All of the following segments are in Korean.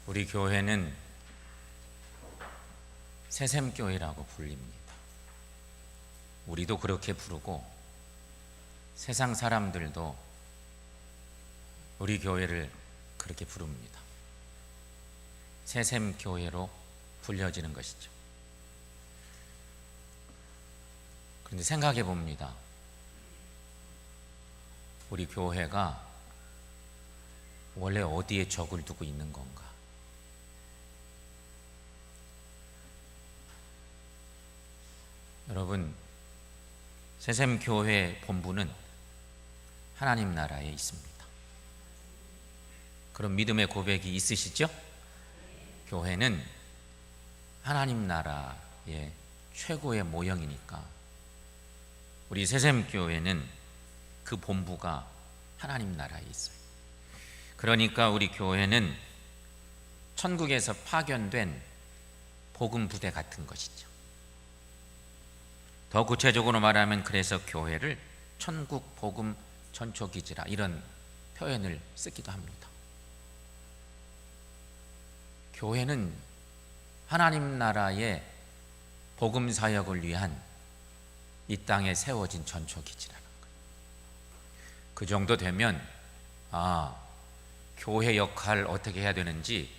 우리 교회는 새샘교회라고 불립니다. 우리도 그렇게 부르고 세상 사람들도 우리 교회를 그렇게 부릅니다. 새샘교회로 불려지는 것이죠. 그런데 생각해 봅니다. 우리 교회가 원래 어디에 적을 두고 있는 건가? 여러분, 새샘교회 본부는 하나님 나라에 있습니다. 그런 믿음의 고백이 있으시죠? 교회는 하나님 나라의 최고의 모형이니까 우리 새샘교회는 그 본부가 하나님 나라에 있어요. 그러니까 우리 교회는 천국에서 파견된 복음 부대 같은 것이죠. 더 구체적으로 말하면 그래서 교회를 천국 복음 전초기지라 이런 표현을 쓰기도 합니다. 교회는 하나님 나라의 복음 사역을 위한 이 땅에 세워진 전초기지라는 거예요. 그 정도 되면 교회 역할 어떻게 해야 되는지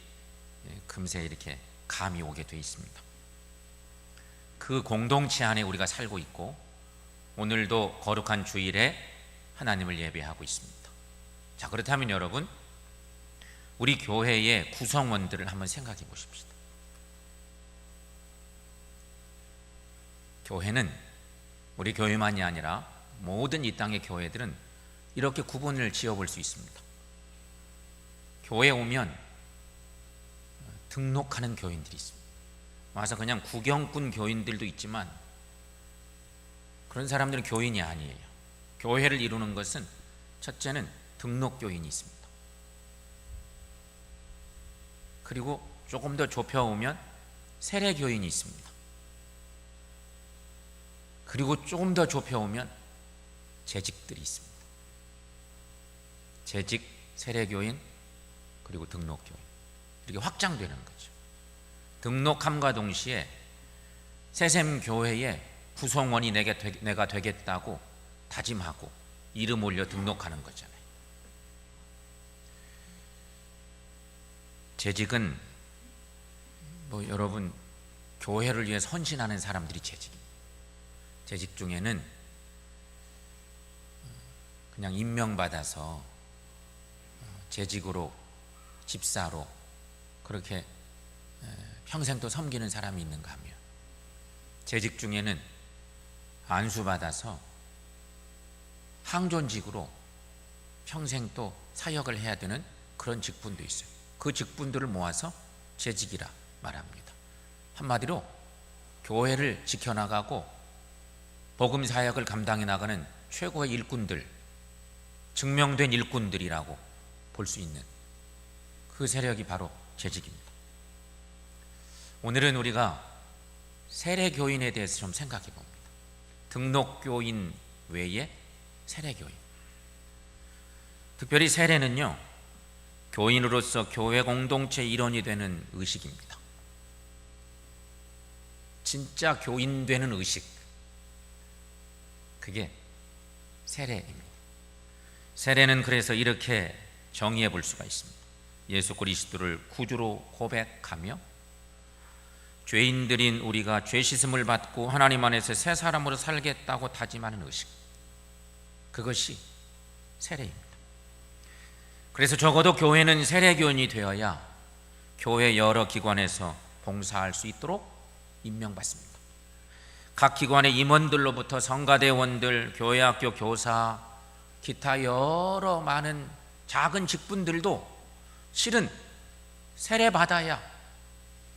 금세 이렇게 감이 오게 돼 있습니다. 그 공동체 안에 우리가 살고 있고 오늘도 거룩한 주일에 하나님을 예배하고 있습니다. 자, 그렇다면 여러분, 우리 교회의 구성원들을 한번 생각해 보십시다. 교회는 우리 교회만이 아니라 모든 이 땅의 교회들은 이렇게 구분을 지어볼 수 있습니다. 교회에 오면 등록하는 교인들이 있습니다. 와서 그냥 구경꾼 교인들도 있지만 그런 사람들은 교인이 아니에요. 교회를 이루는 것은 첫째는 등록 교인이 있습니다. 그리고 조금 더 좁혀오면 세례 교인이 있습니다. 그리고 조금 더 좁혀오면 재직들이 있습니다. 재직, 세례 교인, 그리고 등록 교인, 이렇게 확장되는 거죠. 등록함과 동시에 새샘교회의 구성원이 내가 되겠다고 다짐하고 이름 올려 등록하는 거잖아요. 재직은 여러분, 교회를 위해 헌신하는 사람들이 재직입니다. 재직 중에는 그냥 임명받아서 재직으로, 집사로 그렇게 평생 또 섬기는 사람이 있는가 하면, 재직 중에는 안수받아서 항존직으로 평생 또 사역을 해야 되는 그런 직분도 있어요. 그 직분들을 모아서 재직이라 말합니다. 한마디로 교회를 지켜나가고 복음 사역을 감당해 나가는 최고의 일꾼들, 증명된 일꾼들이라고 볼 수 있는 그 세력이 바로 재직입니다. 오늘은 우리가 세례교인에 대해서 좀 생각해 봅니다. 등록교인 외에 세례교인. 특별히 세례는요, 교인으로서 교회 공동체 일원이 되는 의식입니다. 진짜 교인 되는 의식, 그게 세례입니다. 세례는 그래서 이렇게 정의해 볼 수가 있습니다. 예수 그리스도를 구주로 고백하며 죄인들인 우리가 죄 씻음을 받고 하나님 안에서 새 사람으로 살겠다고 다짐하는 의식, 그것이 세례입니다. 그래서 적어도 교회는 세례교인이 되어야 교회 여러 기관에서 봉사할 수 있도록 임명받습니다. 각 기관의 임원들로부터 성가대원들, 교회학교 교사, 기타 여러 많은 작은 직분들도 실은 세례받아야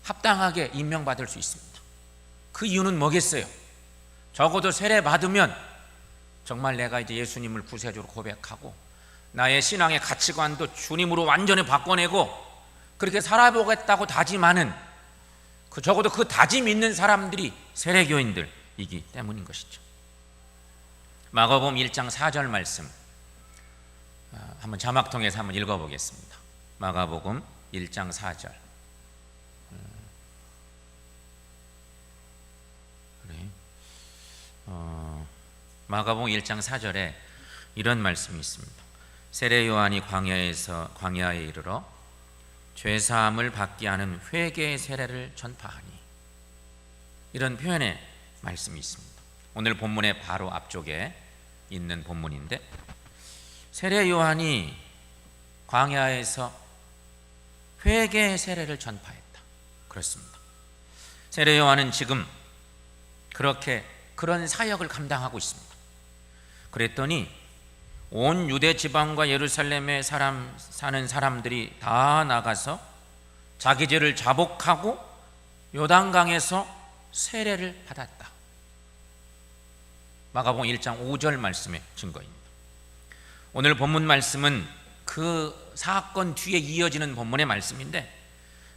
합당하게 임명받을 수 있습니다. 그 이유는 뭐겠어요? 적어도 세례받으면 정말 내가 이제 예수님을 구세주로 고백하고 나의 신앙의 가치관도 주님으로 완전히 바꿔내고 그렇게 살아보겠다고 다짐하는, 적어도 그 다짐 있는 사람들이 세례교인들이기 때문인 것이죠. 마가복음 1장 4절 말씀 한번 자막 통해서 한번 읽어보겠습니다. 마가복음 1장 4절. 그래. 마가복음 1장 4절에 이런 말씀이 있습니다. 세례 요한이 광야에 이르러 죄 사함을 받게 하는 회개의 세례를 전파하니, 이런 표현의 말씀이 있습니다. 오늘 본문의 바로 앞쪽에 있는 본문인데, 세례 요한이 광야에서 회개의 세례를 전파했다. 그렇습니다. 세례 요한은 지금 그런 사역을 감당하고 있습니다. 그랬더니 온 유대 지방과 예루살렘에 사는 사람들이 다 나가서 자기 죄를 자복하고 요단강에서 세례를 받았다. 마가복음 1장 5절 말씀의 증거입니다. 오늘 본문 말씀은 그 사건 뒤에 이어지는 본문의 말씀인데,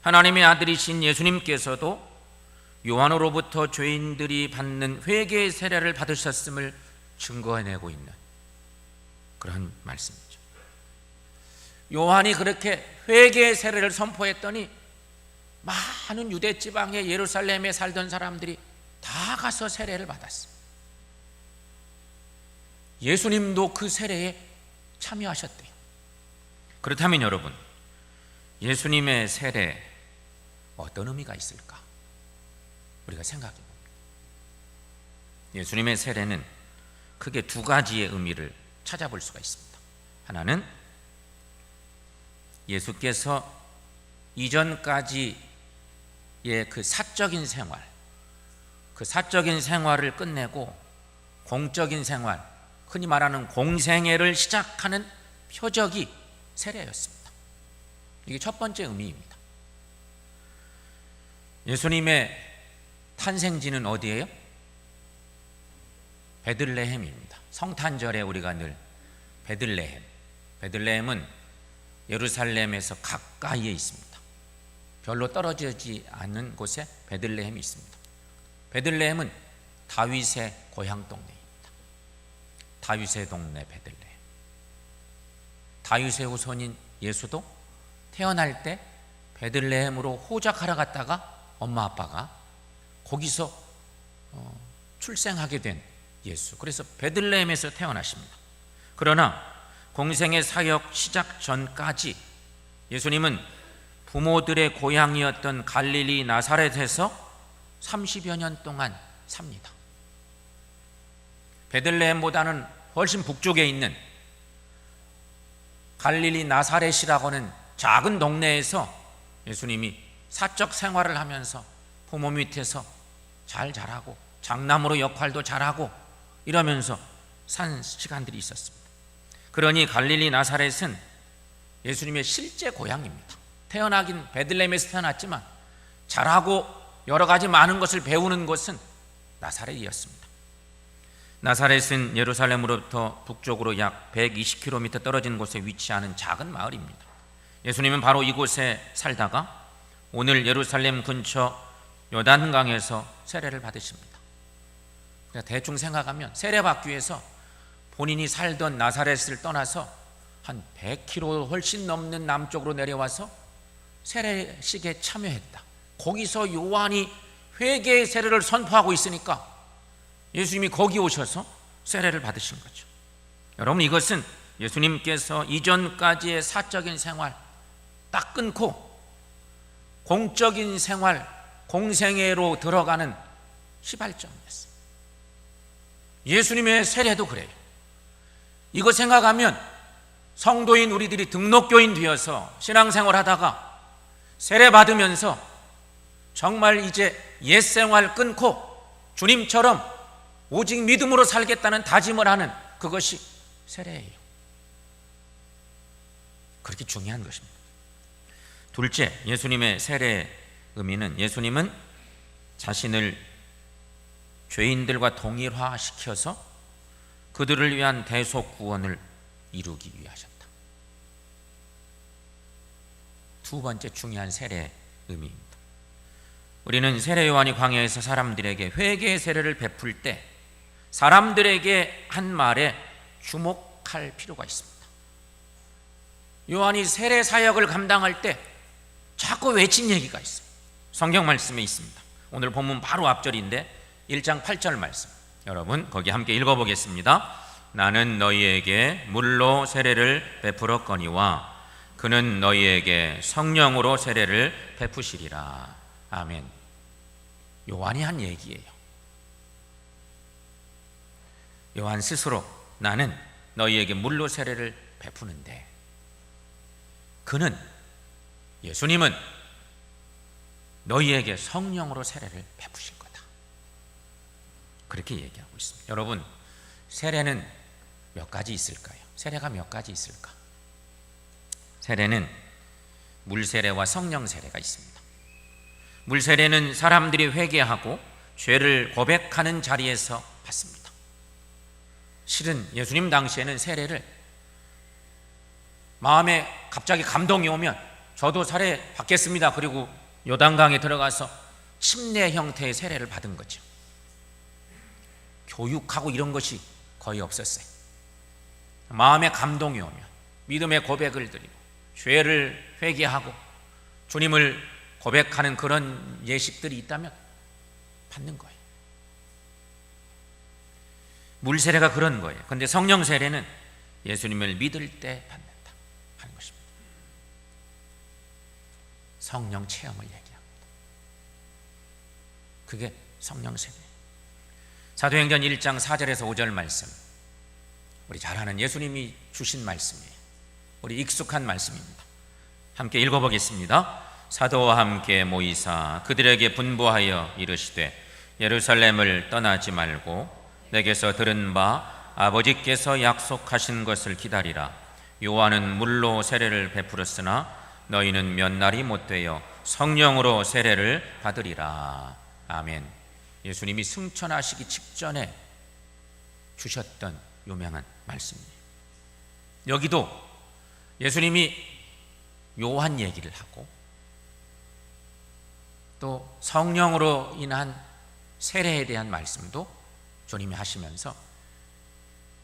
하나님의 아들이신 예수님께서도 요한으로부터 죄인들이 받는 회개의 세례를 받으셨음을 증거해내고 있는 그런 말씀이죠. 요한이 그렇게 회개의 세례를 선포했더니 많은 유대 지방의 예루살렘에 살던 사람들이 다 가서 세례를 받았습니다. 예수님도 그 세례에 참여하셨대요. 그렇다면 여러분, 예수님의 세례 어떤 의미가 있을까? 우리가 생각해 봅니다. 예수님의 세례는 크게 두 가지의 의미를 찾아볼 수가 있습니다. 하나는 예수께서 이전까지의 그 사적인 생활을 끝내고 공적인 생활, 흔히 말하는 공생애를 시작하는 표적이 세례였습니다. 이게 첫 번째 의미입니다. 예수님의 탄생지는 어디예요? 베들레헴입니다. 성탄절에 우리가 늘 베들레헴은 예루살렘에서 가까이에 있습니다. 별로 떨어지지 않은 곳에 베들레헴이 있습니다. 베들레헴은 다윗의 고향 동네입니다. 다윗의 동네 베들레헴. 다윗의 후손인 예수도 태어날 때 베들레헴으로 호적하러 갔다가 엄마 아빠가 거기서 출생하게 된 예수. 그래서 베들레헴에서 태어나십니다. 그러나 공생의 사역 시작 전까지 예수님은 부모들의 고향이었던 갈릴리 나사렛에서 30여 년 동안 삽니다. 베들레헴보다는 훨씬 북쪽에 있는 갈릴리 나사렛이라고 하는 작은 동네에서 예수님이 사적 생활을 하면서 부모 밑에서 잘 자라고 장남으로 역할도 잘하고 이러면서 산 시간들이 있었습니다. 그러니 갈릴리 나사렛은 예수님의 실제 고향입니다. 태어나긴 베들레헴에서 태어났지만 잘하고 여러 가지 많은 것을 배우는 곳은 나사렛이었습니다. 나사렛은 예루살렘으로부터 북쪽으로 약 120km 떨어진 곳에 위치하는 작은 마을입니다. 예수님은 바로 이곳에 살다가 오늘 예루살렘 근처 요단강에서 세례를 받으십니다. 대충 생각하면 세례받기 위해서 본인이 살던 나사렛을 떠나서 한 100km 훨씬 넘는 남쪽으로 내려와서 세례식에 참여했다. 거기서 요한이 회개의 세례를 선포하고 있으니까 예수님이 거기 오셔서 세례를 받으신 거죠. 여러분, 이것은 예수님께서 이전까지의 사적인 생활 딱 끊고 공적인 생활, 공생애로 들어가는 시발점이었어요. 예수님의 세례도 그래요. 이거 생각하면 성도인 우리들이 등록교인 되어서 신앙생활 하다가 세례 받으면서 정말 이제 옛생활 끊고 주님처럼 오직 믿음으로 살겠다는 다짐을 하는 그것이 세례예요. 그렇게 중요한 것입니다. 둘째, 예수님의 세례의 의미는 예수님은 자신을 죄인들과 동일화시켜서 그들을 위한 대속 구원을 이루기 위하셨다. 두 번째 중요한 세례의 의미입니다. 우리는 세례 요한이 광야에서 사람들에게 회개의 세례를 베풀 때 사람들에게 한 말에 주목할 필요가 있습니다. 요한이 세례 사역을 감당할 때 자꾸 외친 얘기가 있어요. 성경 말씀에 있습니다. 오늘 본문 바로 앞절인데 1장 8절 말씀, 여러분 거기 함께 읽어보겠습니다. 나는 너희에게 물로 세례를 베풀었거니와 그는 너희에게 성령으로 세례를 베푸시리라. 아멘. 요한이 한 얘기예요. 요한 스스로 나는 너희에게 물로 세례를 베푸는데 그는, 예수님은 너희에게 성령으로 세례를 베푸실 거다, 그렇게 얘기하고 있습니다. 여러분, 세례는 몇 가지 있을까요? 세례가 몇 가지 있을까? 세례는 물세례와 성령세례가 있습니다. 물세례는 사람들이 회개하고 죄를 고백하는 자리에서 받습니다. 실은 예수님 당시에는 세례를 마음에 갑자기 감동이 오면 저도 세례 받겠습니다, 그리고 요단강에 들어가서 침례 형태의 세례를 받은 거죠. 교육하고 이런 것이 거의 없었어요. 마음에 감동이 오면 믿음의 고백을 드리고 죄를 회개하고 주님을 고백하는 그런 예식들이 있다면 받는 거예요. 물세례가 그런 거예요. 그런데 성령세례는 예수님을 믿을 때 받는다 하는 것입니다. 성령 체험을 얘기합니다. 그게 성령세례예요. 사도행전 1장 4절에서 5절 말씀, 우리 잘 아는 예수님이 주신 말씀이에요. 우리 익숙한 말씀입니다. 함께 읽어보겠습니다. 사도와 함께 모이사 그들에게 분부하여 이르시되 예루살렘을 떠나지 말고 내게서 들은 바 아버지께서 약속하신 것을 기다리라. 요한은 물로 세례를 베풀었으나 너희는 몇 날이 못되어 성령으로 세례를 받으리라. 아멘. 예수님이 승천하시기 직전에 주셨던 유명한 말씀이에요. 여기도 예수님이 요한 얘기를 하고 또 성령으로 인한 세례에 대한 말씀도 주님이 하시면서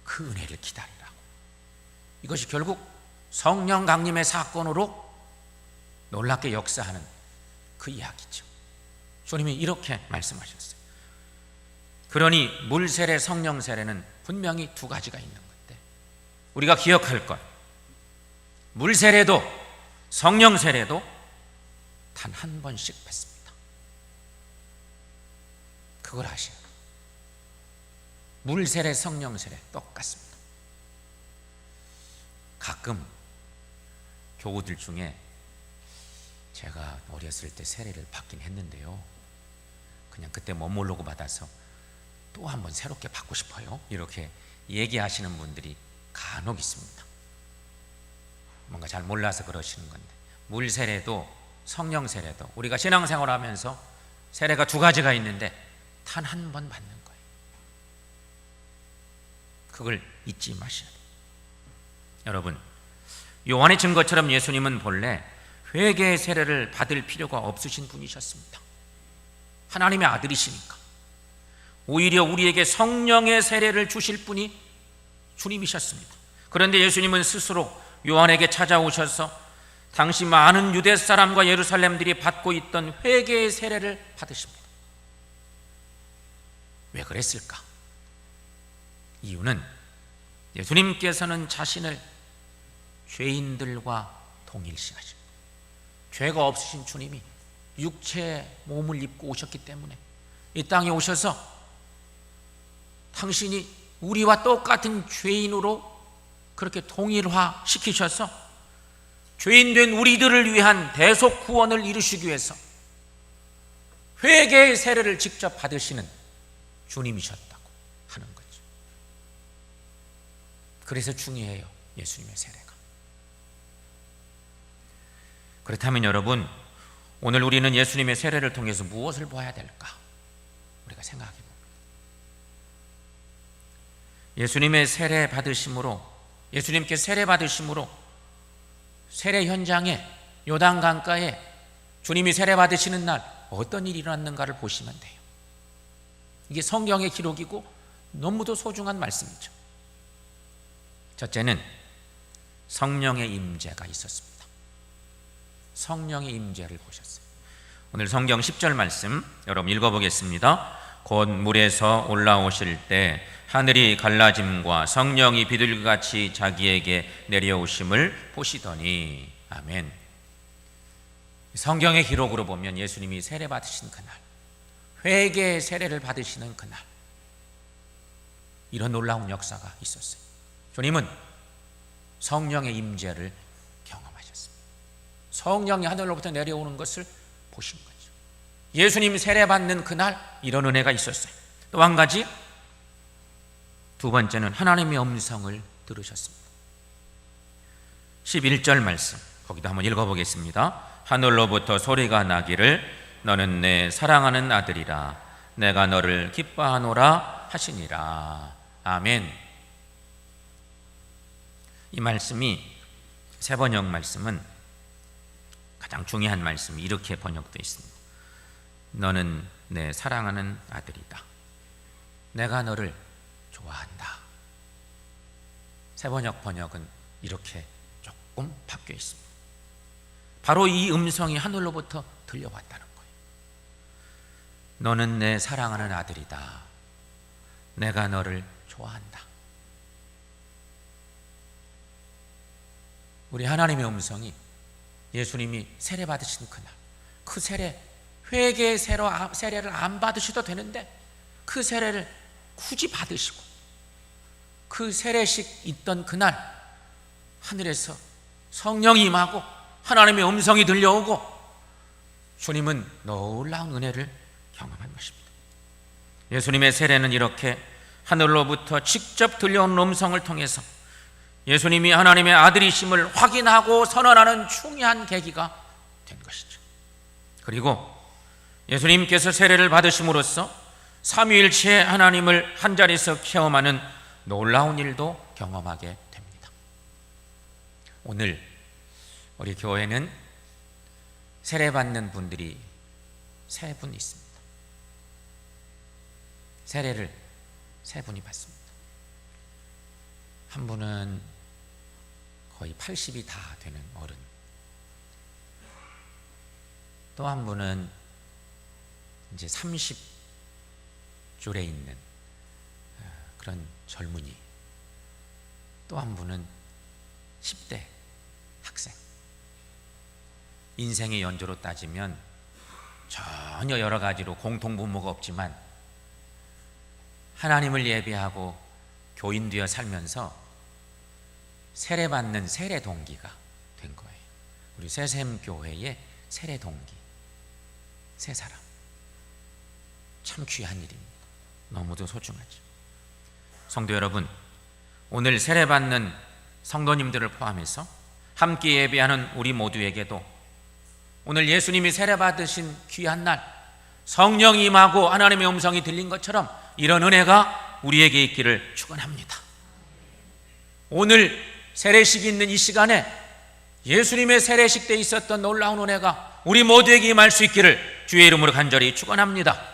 그 은혜를 기다리라고, 이것이 결국 성령 강림의 사건으로 놀랍게 역사하는 그 이야기죠. 주님이 이렇게 말씀하셨어요. 그러니 물세례, 성령세례는 분명히 두 가지가 있는 건데 우리가 기억할 것, 물세례도 성령세례도 단 한 번씩 뱉습니다. 그걸 아셔야 돼요. 물세례, 성령세례 똑같습니다. 가끔 교우들 중에 제가 어렸을 때 세례를 받긴 했는데요, 그냥 그때 못 모르고 받아서 또 한번 새롭게 받고 싶어요, 이렇게 얘기하시는 분들이 간혹 있습니다. 뭔가 잘 몰라서 그러시는 건데, 물세례도 성령세례도 우리가 신앙생활하면서 세례가 두 가지가 있는데 단 한 번 받는 거예요. 그걸 잊지 마셔야 돼요. 여러분, 요한의 증거처럼 예수님은 본래 회개의 세례를 받을 필요가 없으신 분이셨습니다. 하나님의 아들이시니까 오히려 우리에게 성령의 세례를 주실 분이 주님이셨습니다. 그런데 예수님은 스스로 요한에게 찾아오셔서 당시 많은 유대 사람과 예루살렘들이 받고 있던 회개의 세례를 받으십니다. 왜 그랬을까? 이유는 예수님께서는 자신을 죄인들과 동일시하십니다. 죄가 없으신 주님이 육체의 몸을 입고 오셨기 때문에 이 땅에 오셔서 당신이 우리와 똑같은 죄인으로 그렇게 동일화시키셔서 죄인된 우리들을 위한 대속 구원을 이루시기 위해서 회개의 세례를 직접 받으시는 주님이셨다고 하는 거죠. 그래서 중요해요, 예수님의 세례가. 그렇다면 여러분, 오늘 우리는 예수님의 세례를 통해서 무엇을 보아야 될까? 우리가 생각해 봅니다. 예수님의 세례 받으심으로, 예수님께 세례 받으심으로 세례 현장에, 요단강가에 주님이 세례 받으시는 날 어떤 일이 일어났는가를 보시면 돼요. 이게 성경의 기록이고 너무도 소중한 말씀이죠. 첫째는 성령의 임재가 있었습니다. 성령의 임재를 보셨어요. 오늘 성경 10절 말씀 여러분 읽어보겠습니다. 곧 물에서 올라오실 때 하늘이 갈라짐과 성령이 비둘기같이 자기에게 내려오심을 보시더니. 아멘. 성경의 기록으로 보면 예수님이 세례 받으신 그날, 회개의 세례를 받으시는 그날, 이런 놀라운 역사가 있었어요. 주님은 성령의 임재를 경험하셨습니다. 성령이 하늘로부터 내려오는 것을 보신 거죠. 예수님 세례 받는 그날 이런 은혜가 있었어요. 또 한 가지, 두 번째는 하나님의 음성을 들으셨습니다. 11절 말씀 거기도 한번 읽어보겠습니다. 하늘로부터 소리가 나기를 너는 내 사랑하는 아들이라 내가 너를 기뻐하노라 하시니라. 아멘. 이 말씀이 세번역 말씀은 가장 중요한 말씀이 이렇게 번역되어 있습니다. 너는 내 사랑하는 아들이다. 내가 너를 좋아한다. 세번역 번역은 이렇게 조금 바뀌어 있습니다. 바로 이 음성이 하늘로부터 들려왔다는 거예요. 너는 내 사랑하는 아들이다. 내가 너를 좋아한다. 우리 하나님의 음성이 예수님이 세례 받으신 그날, 그 세례, 회개의 세례를 안 받으셔도 되는데 그 세례를 굳이 받으시고 그 세례식 있던 그날 하늘에서 성령이 임하고 하나님의 음성이 들려오고 주님은 놀라운 은혜를 경험한 것입니다. 예수님의 세례는 이렇게 하늘로부터 직접 들려오는 음성을 통해서 예수님이 하나님의 아들이심을 확인하고 선언하는 중요한 계기가 된 것이죠. 그리고 예수님께서 세례를 받으심으로써 삼위일체의 하나님을 한자리에서 체험하는 놀라운 일도 경험하게 됩니다. 오늘 우리 교회는 세례받는 분들이 3분 있습니다. 세례를 3분이 받습니다. 한 분은 거의 80이 다 되는 어른, 또 한 분은 이제 30줄에 있는 그런 젊은이, 또 한 분은 10대 학생. 인생의 연조로 따지면 전혀 여러 가지로 공통분모가 없지만 하나님을 예배하고 교인되어 살면서 세례받는 세례 동기가 된 거예요. 우리 새샘교회의 세례 동기, 세 사람. 참 귀한 일입니다. 너무도 소중하죠. 성도 여러분, 오늘 세례받는 성도님들을 포함해서 함께 예배하는 우리 모두에게도 오늘 예수님이 세례받으신 귀한 날 성령이 임하고 하나님의 음성이 들린 것처럼 이런 은혜가 우리에게 있기를 축원합니다. 오늘 세례식이 있는 이 시간에 예수님의 세례식 때 있었던 놀라운 은혜가 우리 모두에게 임할 수 있기를 주의 이름으로 간절히 축원합니다.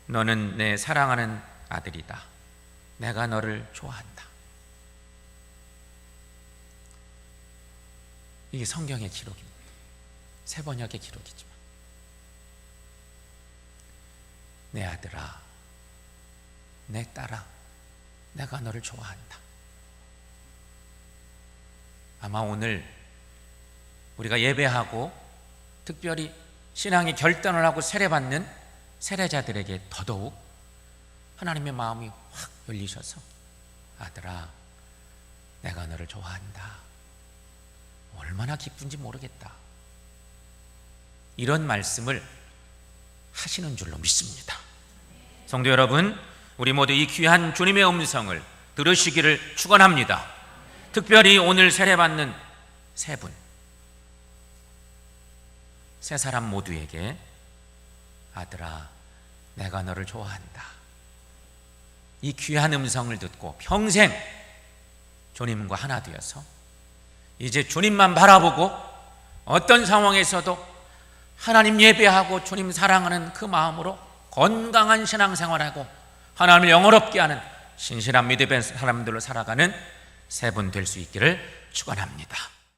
너는 내 사랑하는 아들이다. 내가 너를 좋아한다. 이게 성경의 기록입니다. 세번역의 기록이지만 내 아들아, 내 딸아, 내가 너를 좋아한다. 아마 오늘 우리가 예배하고 특별히 신앙의 결단을 하고 세례받는 세례자들에게 더더욱 하나님의 마음이 확 열리셔서 아들아, 내가 너를 좋아한다. 얼마나 기쁜지 모르겠다. 이런 말씀을 하시는 줄로 믿습니다. 성도 여러분, 우리 모두 이 귀한 주님의 음성을 들으시기를 축원합니다. 특별히 오늘 세례받는 3분, 세 사람 모두에게 아들아, 내가 너를 좋아한다. 이 귀한 음성을 듣고 평생 주님과 하나 되어서 이제 주님만 바라보고 어떤 상황에서도 하나님 예배하고 주님 사랑하는 그 마음으로 건강한 신앙생활하고 하나님을 영원롭게 하는 신실한 믿음의 사람들로 살아가는 3분 될 수 있기를 축원합니다.